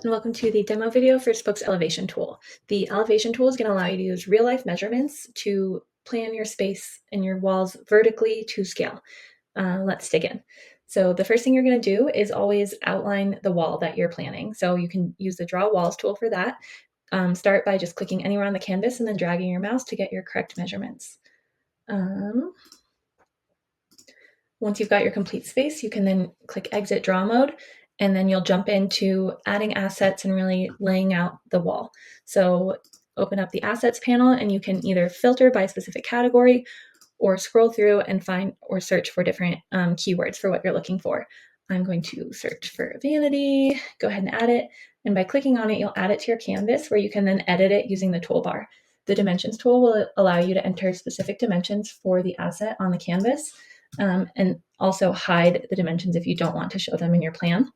and welcome to the demo video for Spoak's elevation tool. The elevation tool is going to allow you to use real-life measurements to plan your space and your walls vertically to scale. Let's dig in. So the first thing you're going to do is always outline the wall that you're planning. So you can use the Draw Walls tool for that. Start by just clicking anywhere on the canvas and then dragging your mouse to get your correct measurements. Once you've got your complete space, you can then click Exit Draw Mode, and then you'll jump into adding assets and really laying out the wall. So open up the Assets panel, and you can either filter by specific category or scroll through and find or search for different keywords for what you're looking for. I'm going to search for vanity, go ahead and add it, and by clicking on it, you'll add it to your canvas where you can then edit it using the toolbar. The Dimensions tool will allow you to enter specific dimensions for the asset on the canvas, and also hide the dimensions if you don't want to show them in your plan.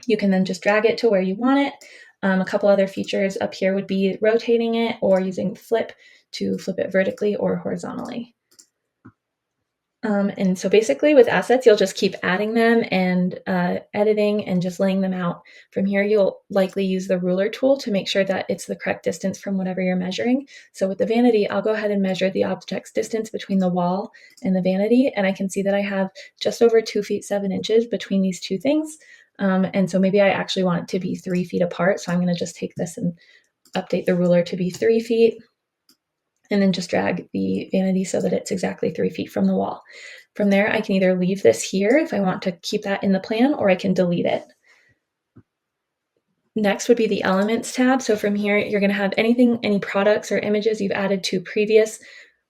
You can then just drag it to where you want it. A couple other features up here would be rotating it or using flip to flip it vertically or horizontally. And so basically with assets, you'll just keep adding them and editing and just laying them out. From here, you'll likely use the ruler tool to make sure that it's the correct distance from whatever you're measuring. So with the vanity, I'll go ahead and measure the object's distance between the wall and the vanity. And I can see that I have just over 2 feet 7 inches between these two things. And so maybe I actually want it to be 3 feet apart. So I'm going to just take this and update the ruler to be 3 feet. And then just drag the vanity so that it's exactly 3 feet from the wall. From there, I can either leave this here if I want to keep that in the plan, or I can delete it. Next would be the Elements tab. So from here, you're going to have any products or images you've added to previous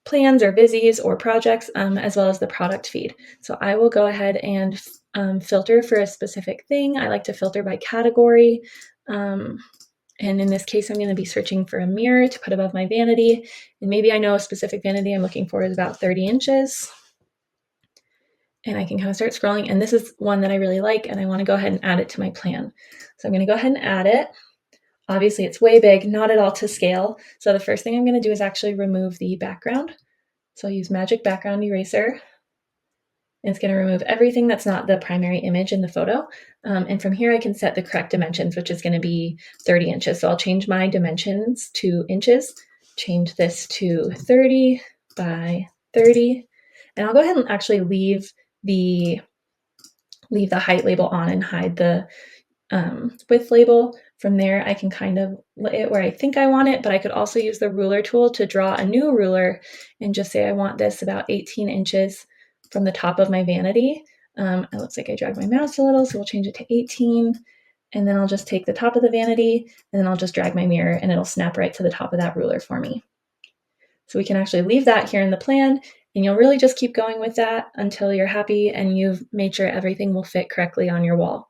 plans or visis or projects, as well as the product feed. So I will go ahead and filter for a specific thing. I like to filter by category. And in this case, I'm going to be searching for a mirror to put above my vanity. And maybe I know a specific vanity I'm looking for is about 30 inches. And I can kind of start scrolling. And this is one that I really like, and I want to go ahead and add it to my plan. So I'm going to go ahead and add it. Obviously, it's way big, not at all to scale. So the first thing I'm going to do is actually remove the background. So I'll use Magic Background Eraser. It's going to remove everything that's not the primary image in the photo. And from here, I can set the correct dimensions, which is going to be 30 inches. So I'll change my dimensions to inches, change this to 30 by 30. And I'll go ahead and actually leave the height label on and hide the width label. From there, I can kind of lay it where I think I want it, but I could also use the ruler tool to draw a new ruler and just say I want this about 18 inches from the top of my vanity. It looks like I dragged my mouse a little, so we'll change it to 18. And then I'll just take the top of the vanity, and then I'll just drag my mirror, and it'll snap right to the top of that ruler for me. So we can actually leave that here in the plan, and you'll really just keep going with that until you're happy and you've made sure everything will fit correctly on your wall.